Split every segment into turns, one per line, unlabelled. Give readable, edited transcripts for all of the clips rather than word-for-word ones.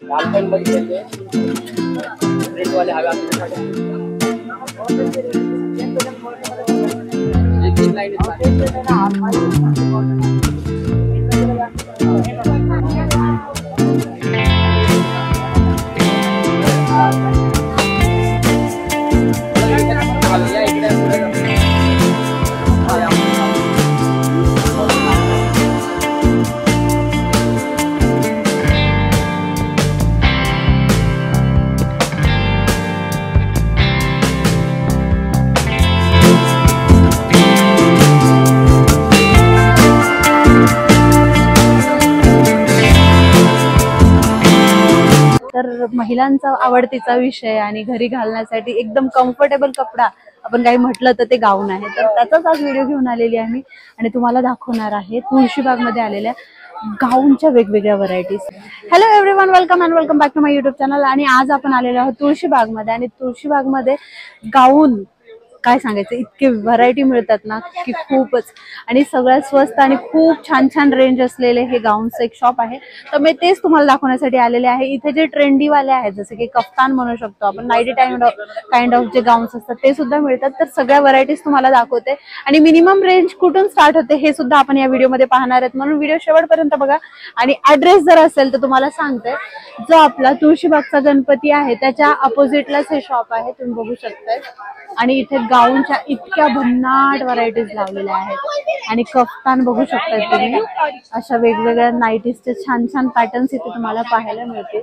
लालपेन बघितले रेड वाले हवे आपल्यासाठी एक तीन लाईन
तर महिलांचा आवडतीचा विषय आणि घरी घालण्यासाठी एकदम कम्फर्टेबल कपडा आपण काही म्हटलं तर ते गाऊन आहे. तर त्याचाच आज व्हिडिओ घेऊन आलेली आहे मी आणि तुम्हाला दाखवणार आहे तुळशीबाग मध्ये आलेल्या गाऊनच्या वेगवेगळ्या varieties. Hello everyone, welcome and welcome back to my YouTube channel. आणि आज आपण आलेलो आहोत तुळशीबाग मध्ये आणि तुळशीबाग मध्ये गाऊन काय सांगायचं, इतके व्हरायटी मिळतात ना की खूपच. आणि सगळ्यात स्वस्त आणि खूप छान छान रेंज असलेले हे गाऊनचं एक शॉप आहे. तर मी तेच तुम्हाला दाखवण्यासाठी आलेले आहे. इथे जे ट्रेंडी वाले आहेत जसे की कफ्तान म्हणू शकतो आपण, नाईटी काइंड ऑफ जे गाऊन्स असतात ते सुद्धा मिळतात. तर सगळ्या व्हरायटीज तुम्हाला दाखवते आणि मिनिमम रेंज कुठून स्टार्ट होते हे सुद्धा आपण या व्हिडिओमध्ये पाहणार आहेत. म्हणून व्हिडिओ शेवटपर्यंत बघा. आणि ऍड्रेस जर असेल तर तुम्हाला सांगते, जो आपला तुळशीबागचा गणपती आहे त्याच्या अपोजिटलाच हे शॉप आहे, तुम्ही बघू शकताय. आणि इथे गाऊनच्या इतक्या भन्नाट व्हरायटीज लावलेल्या आहेत आणि कफ्तान बघू शकताय तुम्ही. अशा वेगवेगळ्या नाईटीजचे छान छान पॅटर्न्स इथे तुम्हाला पाहायला मिळतील.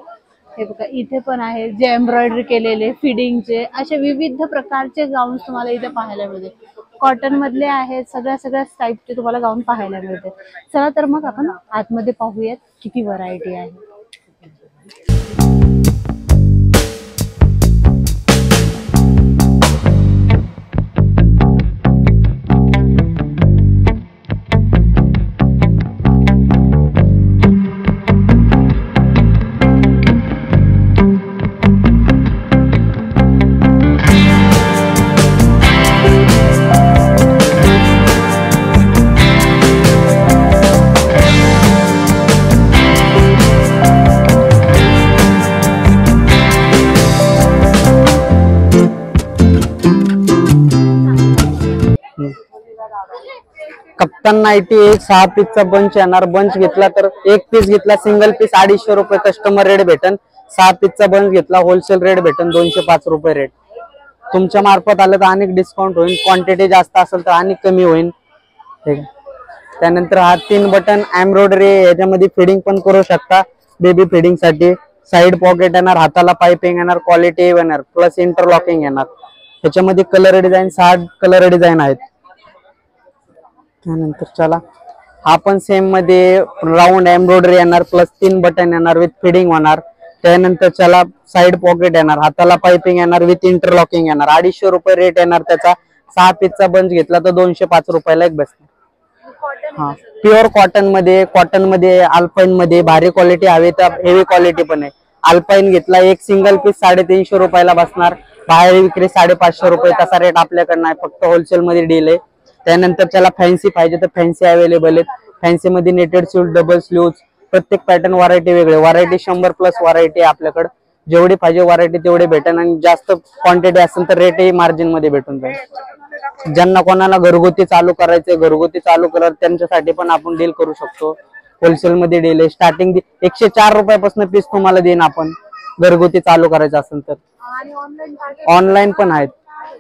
हे बघा, इथे पण आहे जे एम्ब्रॉयडरी केलेले फिडिंगचे असे विविध प्रकारचे गाऊन तुम्हाला इथे पाहायला मिळतील. कॉटन मधले आहेत, सगळ्या टाईपचे तुम्हाला गाऊन पाहायला मिळते. चला तर मग आपण आतमध्ये पाहूयात किती व्हरायटी आहे.
कप्तान नाईटी एक 6 पीसचा बंच येणार. बंच घेतला तर एक पीस घेतला सिंगल पीस 250 रुपये कस्टमर रेट भेटन. 6 पीसचा बंच घेतला होलसेल रेट भेटन 205 रुपये रेट. तुमच्या मार्फत आलं तर अनेक डिस्काउंट होईल, क्वांटिटी जास्त असेल तर अनेक कमी होईल. त्यानंतर हा 3 बटन एम्ब्रॉयडरी, याच्यामध्ये फिडिंग पण करू शकता. बेबी फिडिंग साठी साइड पॉकेट येणार, हाताला पाइपिंग येणार, क्वालिटी येणार, प्लस इंटरलॉकिंग येणार. त्याच्यामध्ये कलर डिझाईन 6 कलर डिझाईन आहेत. त्यानंतर चला हा पण सेम मध्ये राऊंड एम्ब्रॉयडरी येणार, प्लस 3 बटन येणार विथ फिडिंग होणार. त्यानंतर चला साइड पॉकेट येणार, हाताला पाइपिंग येणार विथ इंटरलॉकिंग येणार. 250 रुपये रेट येणार त्याचा. 6 पीसचा बंच घेतला तर 205 रुपयाला एक बसणार. हा प्युअर कॉटन मध्ये अल्पाईन मध्ये भारी क्वालिटी हवी तर हेवी क्वालिटी पण आहे. अल्पाईन घेतला एक सिंगल पीस 350 रुपयाला बसणार. बाहेर विक्री 550 रुपये. तसा रेट आपल्याकडे आहे, फक्त होलसेल मध्ये डील आहे. त्यानंतर त्याला फॅन्सी पाहिजे तर फॅन्सी अवेलेबल आहेत. फॅन्सी मध्ये नेटेड स्लीव्ह, डबल स्लीव्ह, प्रत्येक पॅटर्न व्हरायटी वेगळे. व्हरायटी 100 प्लस व्हरायटी आपल्याकडे. जेवढी पाहिजे व्हरायटी तेवढी भेटेल आणि जास्त क्वांटिटी असेल तर रेटही मार्जिन मध्ये भेटून जाईल. ज्यांना कोणाला घरगुती चालू करायचे, घरगुती चालू करत त्यांच्यासाठी पण आपण डील करू शकतो. होलसेल मध्ये डील आहे. स्टार्टिंग 104 रुपयापासून पीस तुम्हाला देईन आपण, घरगुती चालू करायचं असेल तर. ऑनलाईन पण आहेत.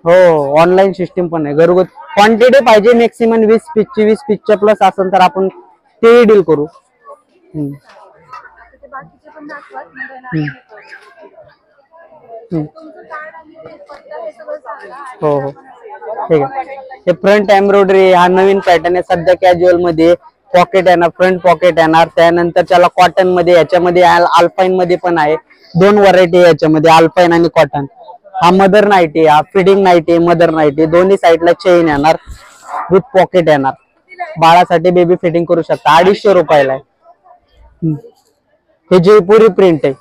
हो, ऑनलाईन सिस्टीम पण आहे. घरगुती क्वांटिटी पाहिजे मॅक्सिमम 20 पीसची, 20 पीसच्या प्लस असेल तर आपण ते डील करू. हो हो ठीक आहे. हे फ्रंट एम्ब्रॉयडरी हा नवीन पॅटर्न आहे सध्या कॅज्युअल मध्ये. पॉकेट येणार, फ्रंट पॉकेट येणार. त्यानंतर त्याला कॉटन मध्ये, याच्यामध्ये अल्पाईन मध्ये पण आहे. 2 व्हरायटी याच्यामध्ये, अल्पाईन आणि कॉटन. हा मदर नाईटी, हा फिडिंग नाईटी, मदर नाईटी. दोन्ही साईडला चेन येणार विथ पॉकेट येणार. बाळासाठी बेबी फिटिंग करू शकता. 250 रुपयाला आहे. हे जयपुरी प्रिंट आहे.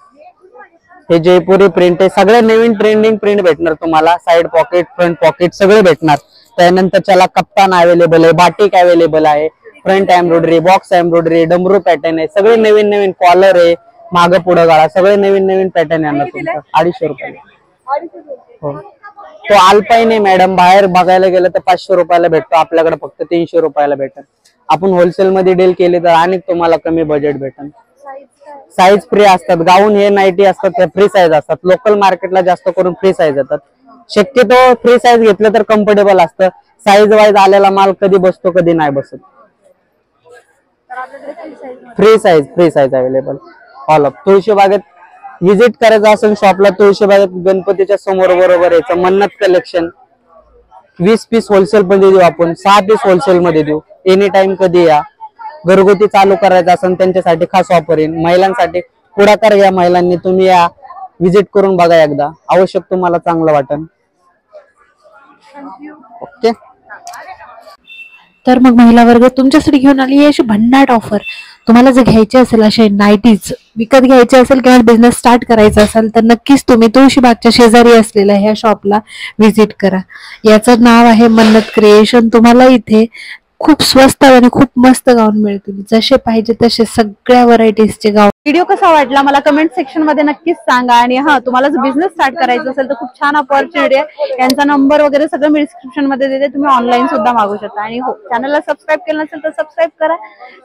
हे जयपुरी प्रिंट आहे. सगळे नवीन ट्रेंडिंग प्रिंट भेटणार तुम्हाला. साइड पॉकेट, फ्रंट पॉकेट सगळे भेटणार. त्यानंतर त्याला कप्तान अवेलेबल आहे, बाटिक अवेलेबल आहे, फ्रंट एम्ब्रॉयडरी, बॉक्स एम्ब्रॉयडरी, डमरू पॅटर्न आहे. सगळे नवीन नवीन कॉलर आहे, मागं पुढं गाळा सगळे नवीन नवीन पॅटर्न येणार तुमचं 250 रुपयाला. हो तो अल्पाईन आहे मॅडम, बाहेर बघायला गेलं तर 500 रुपयाला भेटतो, आपल्याकडे फक्त 300 रुपयाला भेटेल. आपण होलसेल मध्ये डील केली तर आणि तुम्हाला कमी बजेट भेटेल. साईज फ्री असतात, गाऊन हे नाईटी असतात ते फ्री साईज असतात. लोकल मार्केटला जास्त करून फ्री साईज येतात. शक्यतो फ्री साईज घेतलं तर कम्फर्टेबल असतं. साईज वाईज आलेला माल कधी बसतो कधी नाही बसत. Free size available all of. तुळशीबागेत विजिट करायचं असेल शॉपला, तुळशीबागेत गणपतीच्या समोर बरोबर यायचं. मन्नत कलेक्शन 20 पीस होलसेल मध्ये देऊ आपण, 6 पीस होलसेल मध्ये देऊ. एनी टाइम कधी या. घरगुती चालू करायचं असेल त्यांच्यासाठी खास ऑफर येईल. महिलांसाठी पुढाकार घ्या, महिलांनी तुम्ही या विजिट करून बघा एकदा, आवश्यक तुम्हाला चांगलं वाटेल. ओके.
तर मग महिला वर्ग तुमच्यासाठी घेऊन आली आहे अशी भन्नाट ऑफर. तुम्हाला जर घ्यायचे असेल असे नाईटीज विकत घ्यायचे असेल किंवा बिझनेस स्टार्ट करायचा असेल तर नक्कीच तुम्ही तुळशीबागच्या शेजारी असलेल्या ह्या शॉपला व्हिजिट करा. याचं नाव आहे मन्नत क्रिएशन. तुम्हाला इथे खूप स्वस्त आणि खूप मस्त गाऊन मिळतील, जसे पाहिजे तसे सगळ्या व्हरायटीजचे गाऊन. व्हिडिओ कसा वाटला मला कमेंट सेक्शन मध्ये नक्कीच सांगा. आणि हा तुम्हाला जर बिझनेस स्टार्ट करायचा असेल तर खूप छान अपॉर्च्युनिटी आहे. यांचा नंबर वगैरे सगळं मी डिस्क्रिप्शन मध्ये देते, तुम्ही ऑनलाईन सुद्धा मागू शकता. आणि हो, चॅनलला सबस्क्राईब केलं नसेल तर सबस्क्राईब करा,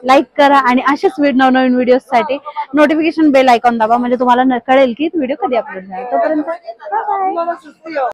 लाईक करा आणि असेच नवनवीन व्हिडिओ साठी नोटिफिकेशन बेल आयकॉन दाबा, म्हणजे तुम्हाला कळेल की व्हिडिओ कधी अपलोड झाला. तोपर्यंत बाय.